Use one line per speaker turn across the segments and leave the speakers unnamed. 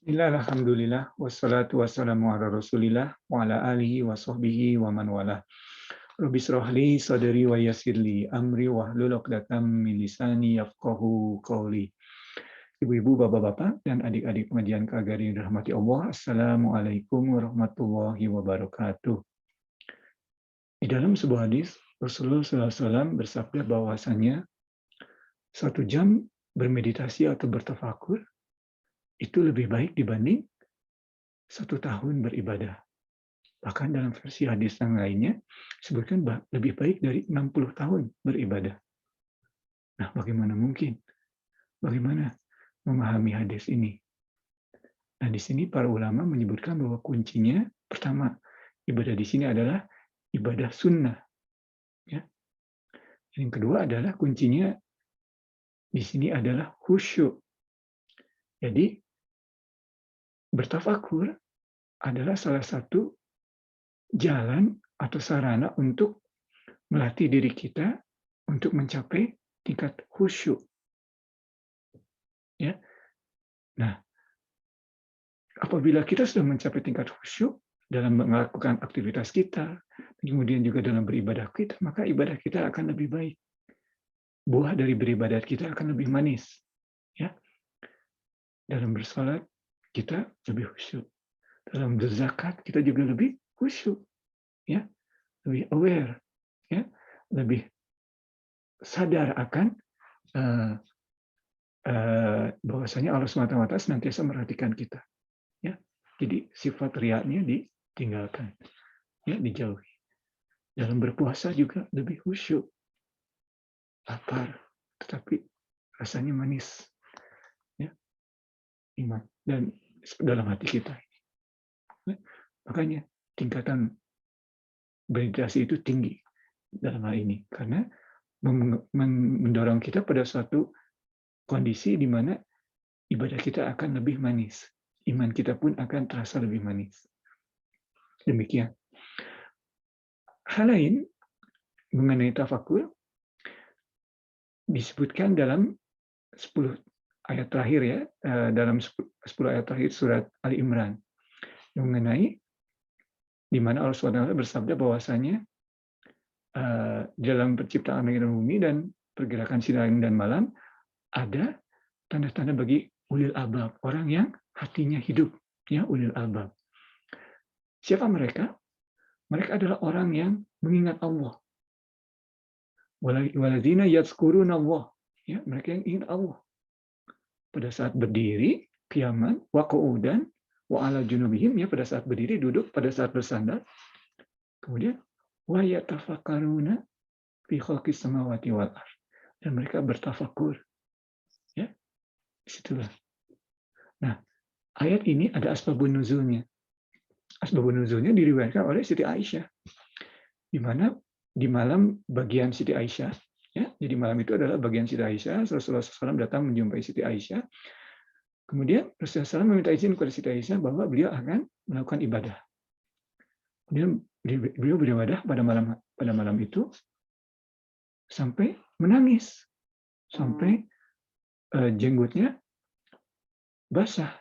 Bismillah, alhamdulillah, wassalatu wassalamu ala rasulillah, wa ala alihi wa sahbihi wa man wala. Rabbi shrah li sadri wa yassir li amri wahlul 'uqdatam min lisani yafqahu qawli. Ibu-ibu, bapak-bapak, dan adik-adik pengajian KGRI yang dirahmati Allah, Assalamualaikum warahmatullahi wabarakatuh. Di dalam sebuah hadis, Rasulullah SAW bersabda bahwasanya 1 jam bermeditasi atau bertafakur itu lebih baik dibanding 1 tahun beribadah. Bahkan dalam versi hadis yang lainnya, disebutkan lebih baik dari 60 tahun beribadah. Nah, bagaimana mungkin? Bagaimana memahami hadis ini? Nah, di sini para ulama menyebutkan bahwa kuncinya, pertama, ibadah di sini adalah ibadah sunnah. Ya. Yang kedua adalah kuncinya di sini adalah khusyuk. Jadi, bertafakur adalah salah satu jalan atau sarana untuk melatih diri kita untuk mencapai tingkat khusyuk. Ya. Nah, apabila kita sudah mencapai tingkat khusyuk dalam melakukan aktivitas kita, kemudian juga dalam beribadah kita, maka ibadah kita akan lebih baik. Buah dari beribadah kita akan lebih manis. Ya. Dalam bersalat kita lebih khusyuk. Dalam berzakat kita juga lebih khusyuk. Ya. Lebih aware. Ya. Lebih sadar akan bahwasanya Allah SWT senantiasa memperhatikan kita. Ya. Jadi sifat riaknya ditinggalkan, ya, dijauhi. Dalam berpuasa juga lebih khusyuk, lapar, tetapi rasanya manis, ya, iman dan dalam hati kita. Ya. Makanya tingkatan meditasi itu tinggi dalam hal ini karena mendorong kita pada suatu kondisi di mana ibadah kita akan lebih manis, iman kita pun akan terasa lebih manis. Demikian. Hal lain mengenai tafakur disebutkan dalam 10 ayat terakhir, ya, dalam 10 ayat terakhir surat Ali Imran, yang mengenai di mana Allah SWT bersabda bahwasanya dalam penciptaan langit dan bumi dan pergerakan siang dan malam ada tanda-tanda bagi ulil albab, orang yang hatinya hidup, ya, ulil albab. Siapa mereka? Mereka adalah orang yang mengingat Allah. Waladzina yadhkuruna Allah, ya, mereka yang ingat Allah pada saat berdiri, qiyaman, wa qu'udan, wa ala junubihim, ya, pada saat berdiri, duduk, pada saat bersandar. Kemudian wa yatafakkaruna fi khalqis samawati wal ardh. Dan mereka bertafakur. Ya, disitulah. Nah, ayat ini ada asbabun nuzulnya. Asbabun nuzulnya diriwayatkan oleh Siti Aisyah. Di mana di malam bagian Siti Aisyah, ya, jadi malam itu adalah bagian Siti Aisyah. Rasulullah SAW datang menjumpai Siti Aisyah. Kemudian Rasulullah SAW meminta izin kepada Siti Aisyah bahwa beliau akan melakukan ibadah. Kemudian beliau beribadah pada malam itu sampai menangis, sampai jenggotnya basah,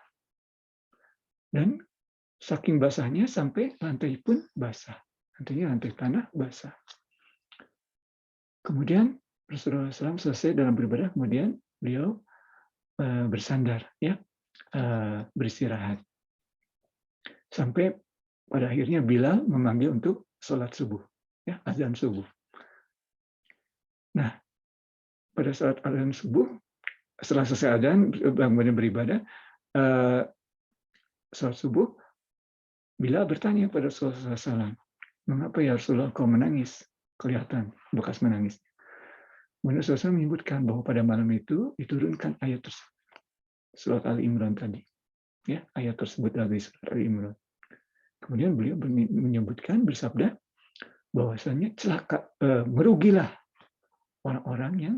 dan saking basahnya sampai lantai pun basah, lantai tanah basah. Kemudian Rasulullah SAW selesai dalam beribadah, kemudian beliau bersandar, ya, beristirahat, sampai pada akhirnya Bilal memanggil untuk sholat subuh, ya, azan subuh. Nah, pada saat azan subuh, setelah selesai azan, kemudian beribadah, sholat subuh, Bilal bertanya pada Rasulullah SAW, mengapa ya Rasulullah kau menangis? Kelihatan bekas menangis. Kemudian Rasulullah SAW menyebutkan bahwa pada malam itu diturunkan ayat tersebut, surat Ali Imran tadi, ya, ayat tersebut dari surat Ali Imran. Kemudian beliau menyebutkan, bersabda bahwasanya merugilah orang-orang yang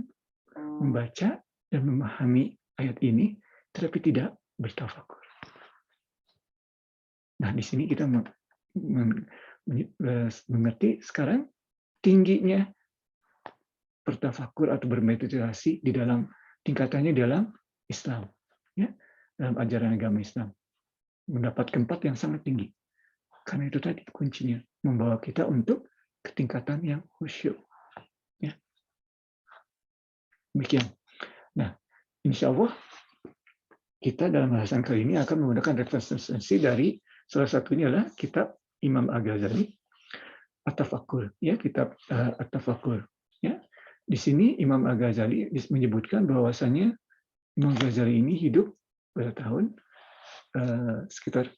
membaca dan memahami ayat ini tetapi tidak bertafakur. Nah, di sini kita mengerti sekarang tingginya bertafakur atau bermeditasi di dalam tingkatannya dalam Islam, ya, dalam ajaran agama Islam. mendapat tempat yang sangat tinggi. Karena itu tadi kuncinya, membawa kita untuk ke tingkatan yang khusyuk. Ya. Demikian. Nah, insya Allah kita dalam bahasan kali ini akan menggunakan referensi dari salah satunya adalah kitab Imam Al-Ghazali, At-Tafakkur, ya, kitab At-Tafakkur. Ya. Di sini Imam Al-Ghazali menyebutkan bahwasanya Imam Ghazali ini hidup pada tahun sekitar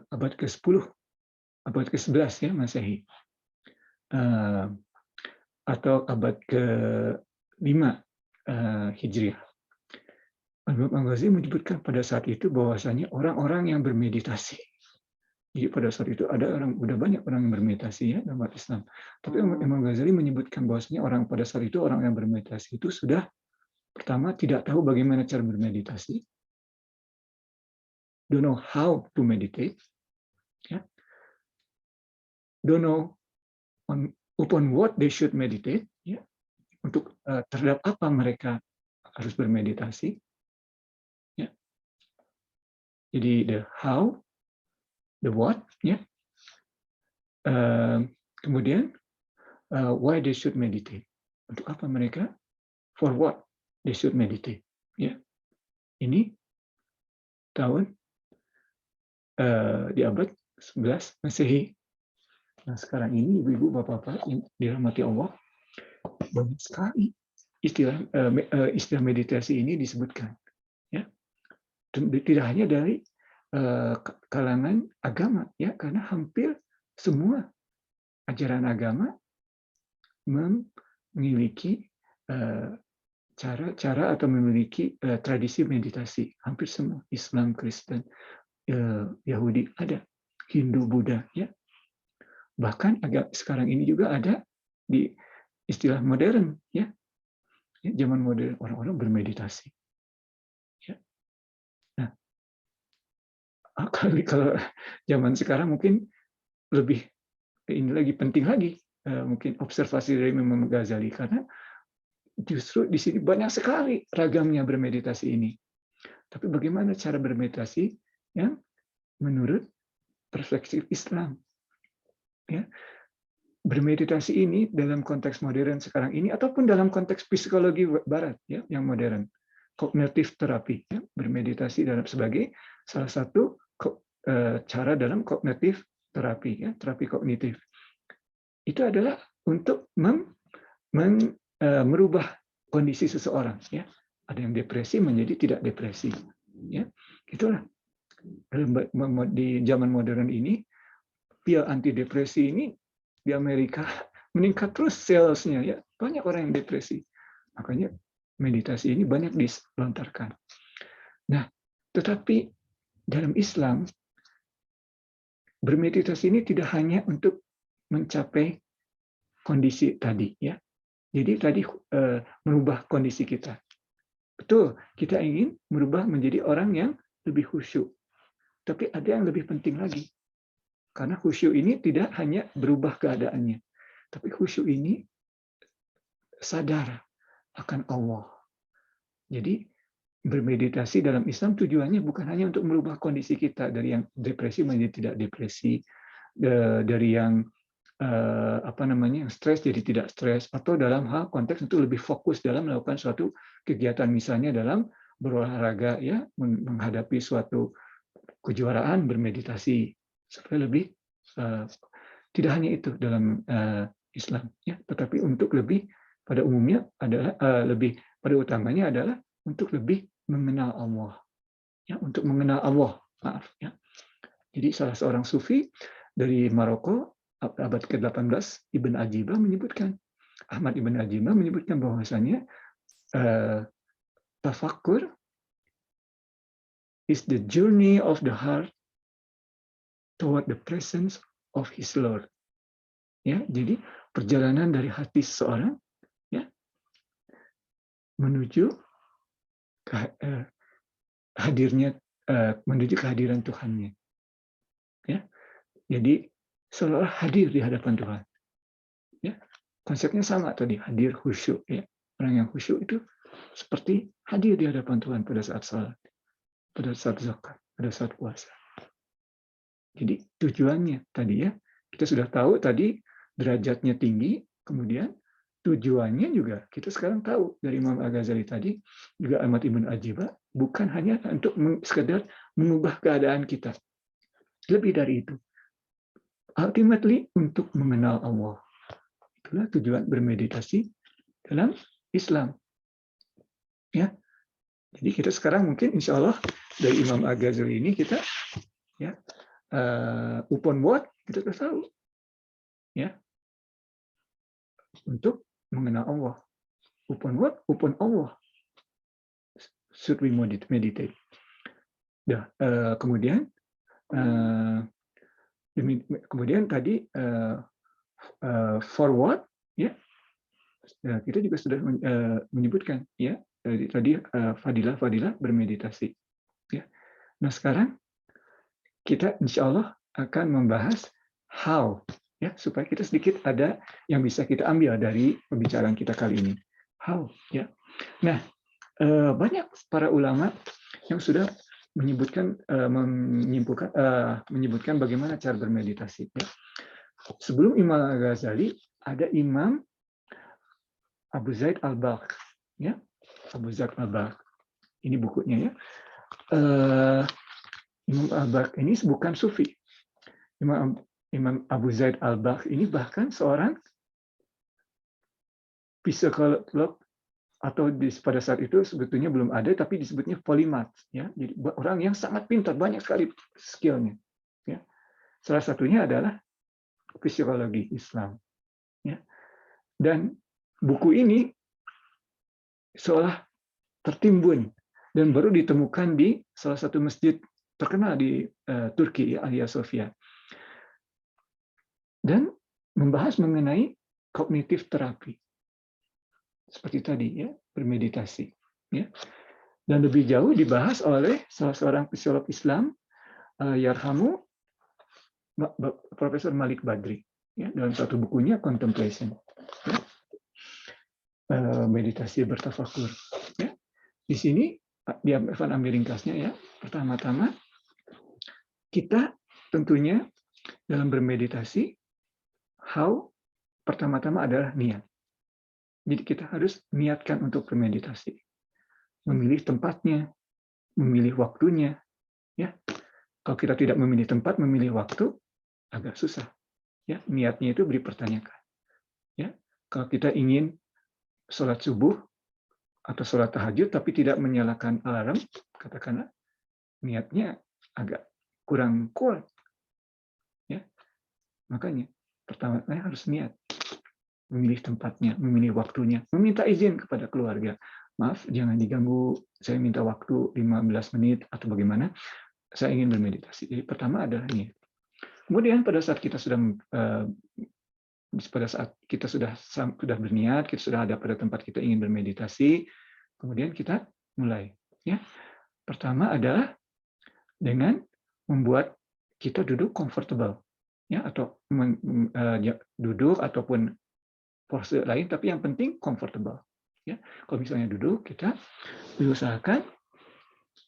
abad ke-10, abad ke-11 ya Masehi, atau abad ke-5 Hijriah. Imam Al-Ghazali menyebutkan pada saat itu bahwasanya orang-orang yang bermeditasi. Jadi pada saat itu udah banyak orang yang bermeditasi ya dalam Islam. Tapi Imam Ghazali menyebutkan bahwasanya orang pada saat itu orang yang bermeditasi itu sudah pertama tidak tahu bagaimana cara bermeditasi, don't know how to meditate, ya, don't know upon what they should meditate, ya, untuk terhadap apa mereka harus bermeditasi, ya. Jadi the how, the what, ya, kemudian why they should meditate, untuk apa mereka, for what they should meditate, ya. Ini tahun di abad 11 Masehi. Nah, sekarang ini ibu-ibu, bapak-bapak yang dirahmati Allah, banyak sekali istilah meditasi ini disebutkan, ya. Tidak hanya dari kalangan agama, ya, karena hampir semua ajaran agama memiliki cara atau memiliki tradisi meditasi. Hampir semua, Islam, Kristen, Yahudi ada, Hindu, Buddha, ya. Bahkan sekarang ini juga ada di istilah modern, ya. Zaman modern orang-orang bermeditasi. Ya. Nah, kalau zaman sekarang mungkin lebih ini lagi penting lagi mungkin observasi dari Imam Ghazali, karena justru di sini banyak sekali ragamnya bermeditasi ini. Tapi bagaimana cara bermeditasi yang menurut perspektif Islam? Ya. Bermeditasi ini dalam konteks modern sekarang ini ataupun dalam konteks psikologi barat, ya, yang modern, kognitif terapi, ya, bermeditasi sebagai salah satu cara dalam kognitif terapi, ya, terapi kognitif. Itu adalah untuk merubah kondisi seseorang, ya. Ada yang depresi menjadi tidak depresi, ya. Itulah di zaman modern ini, pil antidepresi ini di Amerika meningkat terus salesnya, ya, banyak orang yang depresi, makanya meditasi ini banyak dilontarkan. Nah, tetapi dalam Islam bermeditasi ini tidak hanya untuk mencapai kondisi tadi, ya. Jadi tadi merubah kondisi kita. Betul, kita ingin merubah menjadi orang yang lebih khusyuk. Tapi ada yang lebih penting lagi. Karena khusyuk ini tidak hanya berubah keadaannya, tapi khusyuk ini sadar akan Allah. Jadi bermeditasi dalam Islam tujuannya bukan hanya untuk merubah kondisi kita dari yang depresi menjadi tidak depresi, dari yang yang stres jadi tidak stres, atau dalam hal konteks untuk lebih fokus dalam melakukan suatu kegiatan, misalnya dalam berolahraga, ya, menghadapi suatu kejuaraan bermeditasi supaya lebih tidak hanya itu dalam Islam, ya, tetapi untuk lebih pada umumnya adalah lebih pada utamanya adalah untuk lebih mengenal Allah, ya, untuk mengenal Allah, maaf, ya. Jadi salah seorang sufi dari Maroko abad ke-18, Ibn Ajibah menyebutkan, Ahmad Ibn Ajibah menyebutkan bahwasanya tafakkur is the journey of the heart toward the presence of his Lord. Ya, jadi perjalanan dari hati seseorang, ya, menuju menuju kehadiran Tuhannya. Ya. Jadi seolah hadir di hadapan Tuhan. Ya. Konsepnya sama tadi, hadir khusyuk, ya. Orang yang khusyuk itu seperti hadir di hadapan Tuhan pada saat salat, pada saat zakat. pada saat puasa. Jadi tujuannya tadi ya, kita sudah tahu tadi derajatnya tinggi, kemudian tujuannya juga kita sekarang tahu dari Imam Al-Ghazali tadi, juga Ahmad Ibn Ajiba, bukan hanya untuk sekedar mengubah keadaan kita. Lebih dari itu. Ultimately untuk mengenal Allah. Itulah tujuan bermeditasi dalam Islam. Ya. Jadi kita sekarang mungkin insya Allah dari Imam Al-Ghazali ini kita ya upon what kita sudah tahu ya untuk mengenal Allah. Upon what? Upon Allah should we meditate. Ya, kemudian tadi forward ya kita juga sudah menyebutkan ya tadi fadilah bermeditasi ya. Nah sekarang kita insya Allah akan membahas how ya supaya kita sedikit ada yang bisa kita ambil dari pembicaraan kita kali ini. How ya. Nah banyak para ulama yang sudah menyebutkan menyebutkan bagaimana cara bermeditasi ya. Sebelum Imam Al-Ghazali ada Imam Abu Zaid Al-Balkh ya. Abu Zaid Al-Balkh. Ini bukunya ya. Imam Al-Balkh ini bukan sufi. Imam Abu Zaid Al-Balkh ini bahkan seorang psikolog atau pada saat itu sebetulnya belum ada tapi disebutnya polimat ya. Jadi orang yang sangat pintar, banyak sekali skillnya ya. Salah satunya adalah psikologi Islam ya. Dan buku ini seolah tertimbun dan baru ditemukan di salah satu masjid terkenal di Turki, Hagia Sophia. Dan membahas mengenai kognitif terapi. Seperti tadi ya, bermeditasi. Ya. Dan lebih jauh dibahas oleh salah seorang psikolog Islam, Yarhamu, Profesor Malik Badri. Ya, dalam satu bukunya, Contemplation. Ya. Meditasi bertafakur. Ya. Di sini, di ambil ringkasnya ya, pertama-tama, kita tentunya dalam bermeditasi, how pertama-tama adalah niat. Jadi kita harus niatkan untuk bermeditasi. Memilih tempatnya, memilih waktunya. Ya. Kalau kita tidak memilih tempat, memilih waktu, agak susah. Ya, niatnya itu dipertanyakan. Ya. Kalau kita ingin sholat subuh atau sholat tahajud, tapi tidak menyalakan alarm, katakanlah, niatnya agak kurang kuat. Ya. Makanya, pertama harus niat. Memilih tempatnya, memilih waktunya, meminta izin kepada keluarga. Maaf, jangan diganggu, saya minta waktu 15 menit atau bagaimana, saya ingin bermeditasi. Jadi pertama adalah niat. Kemudian pada saat kita sudah berniat, kita sudah ada pada tempat kita ingin bermeditasi, kemudian kita mulai. Ya. Pertama adalah dengan membuat kita duduk comfortable, ya, atau duduk ataupun pose lain, tapi yang penting comfortable. Ya, kalau misalnya duduk, kita diusahakan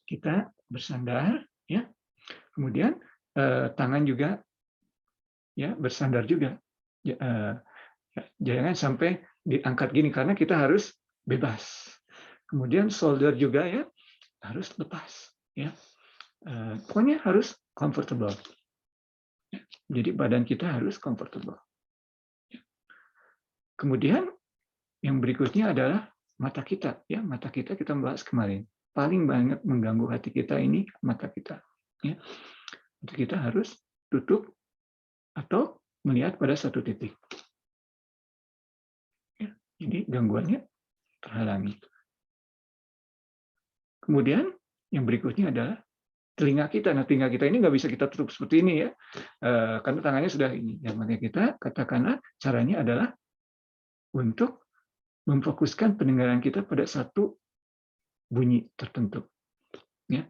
kita bersandar, ya. Kemudian tangan juga, ya, bersandar juga. Jangan sampai diangkat gini karena kita harus bebas. Kemudian shoulder juga ya harus lepas, ya. Pokoknya harus comfortable. Jadi badan kita harus comfortable. Kemudian yang berikutnya adalah mata kita, ya, mata kita bahas kemarin. Paling banyak mengganggu hati kita ini mata kita, ya. Mata kita harus tutup atau melihat pada satu titik. Ya, jadi gangguannya terhalangi. Kemudian yang berikutnya adalah telinga kita. Nah, telinga kita ini nggak bisa kita tutup seperti ini ya, karena tangannya sudah ini. Ya, makanya kita katakanlah caranya adalah untuk memfokuskan pendengaran kita pada satu bunyi tertentu, ya,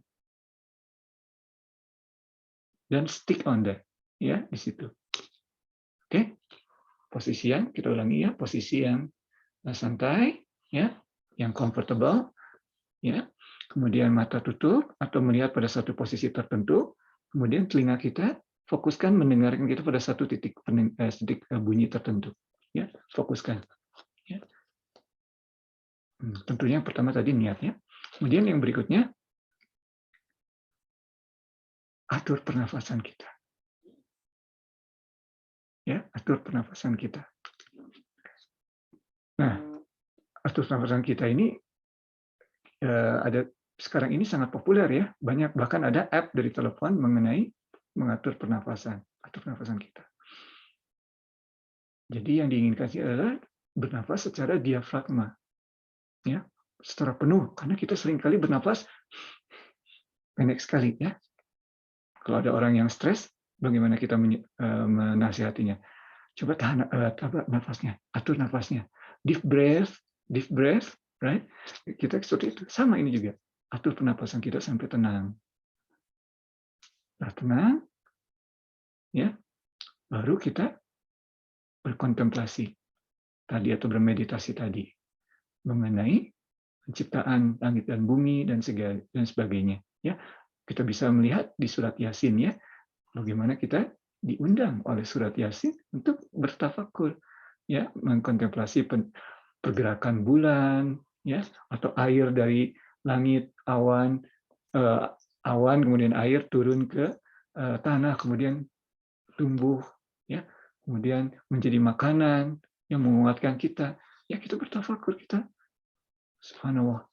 dan stick on that, ya, di situ. Oke, posisi yang kita ulangi ya, posisi yang santai, ya, yang comfortable, ya. kemudian mata tutup atau melihat pada satu posisi tertentu, kemudian telinga kita fokuskan mendengarkan kita pada satu titik bunyi tertentu. Ya, fokuskan. Ya. Tentunya yang pertama tadi niatnya. Kemudian yang berikutnya, atur pernafasan kita. Ya, atur pernafasan kita. Nah, atur pernafasan kita ini ada sekarang ini sangat populer ya. Banyak bahkan ada app dari telepon mengenai mengatur pernafasan, atur pernafasan kita. Jadi yang diinginkan adalah bernafas secara diafragma, ya, secara penuh. Karena kita seringkali bernafas pendek sekali, ya. Kalau ada orang yang stres, bagaimana kita menasihatinya? Coba tahan nafasnya, atur nafasnya, deep breath, right? Kita seperti itu. Sama ini juga, atur pernapasan kita sampai tenang. Nah, tenang, ya, baru kita berkontemplasi tadi atau bermeditasi tadi mengenai penciptaan langit dan bumi dan sebagainya. Ya, kita bisa melihat di surat Yasin ya, bagaimana kita diundang oleh surat Yasin untuk bertafakur, ya, mengkontemplasi pergerakan bulan, ya, atau air dari langit, awan, kemudian air turun ke tanah, kemudian tumbuh, ya, kemudian menjadi makanan yang menguatkan kita. Ya, kita bertafakur, kita subhanallah.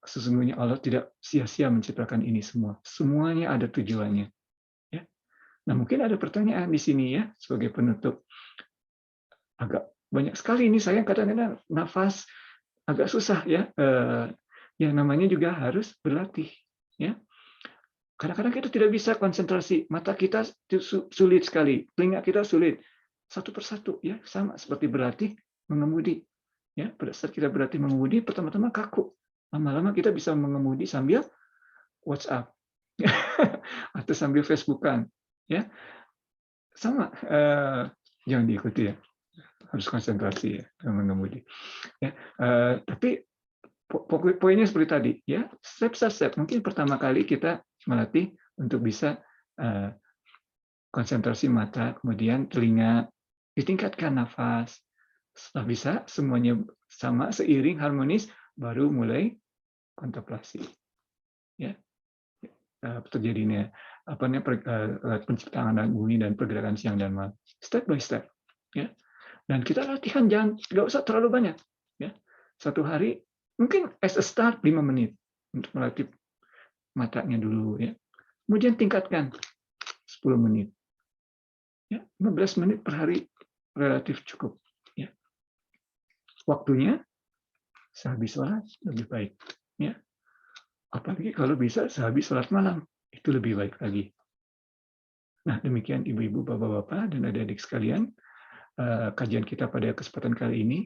Sesungguhnya Allah tidak sia-sia menciptakan ini semua. Semuanya ada tujuannya. Ya. Nah, mungkin ada pertanyaan di sini ya sebagai penutup. Agak banyak sekali ini saya kadang-kadang nafas agak susah ya. Yang namanya juga harus berlatih. Ya. Kadang-kadang kita tidak bisa konsentrasi, mata kita sulit sekali, telinga kita sulit. Satu persatu ya, sama seperti berlatih mengemudi. Ya, pada saat kita berlatih mengemudi, pertama-tama kaku. Lama-lama kita bisa mengemudi sambil WhatsApp atau sambil Facebookan. Ya, sama. Jangan diikuti ya, harus konsentrasi ya mengemudi. Ya, tapi poinnya seperti tadi ya, step by step. Mungkin pertama kali kita melatih untuk bisa konsentrasi mata, kemudian telinga, ditingkatkan nafas. Setelah bisa semuanya sama seiring harmonis, baru mulai kontemplasi. Ya, terjadinya penciptaan bumi dan pergerakan siang dan malam. Step by step. Ya. Dan kita latihan jangan nggak usah terlalu banyak. Ya. Satu hari mungkin as a start 5 menit untuk melatih matanya dulu ya. Kemudian tingkatkan 10 menit. Ya, 15 menit per hari relatif cukup ya. Waktunya sehabis sholat lebih baik ya. Apalagi kalau bisa sehabis sholat malam, itu lebih baik lagi. Nah, demikian ibu-ibu, bapak-bapak dan adik-adik sekalian, kajian kita pada kesempatan kali ini.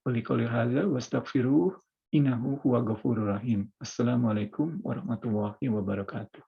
Quli qouli hadza wastaghfiruh innahu huwal ghafurur rahim. Assalamualaikum warahmatullahi wabarakatuh.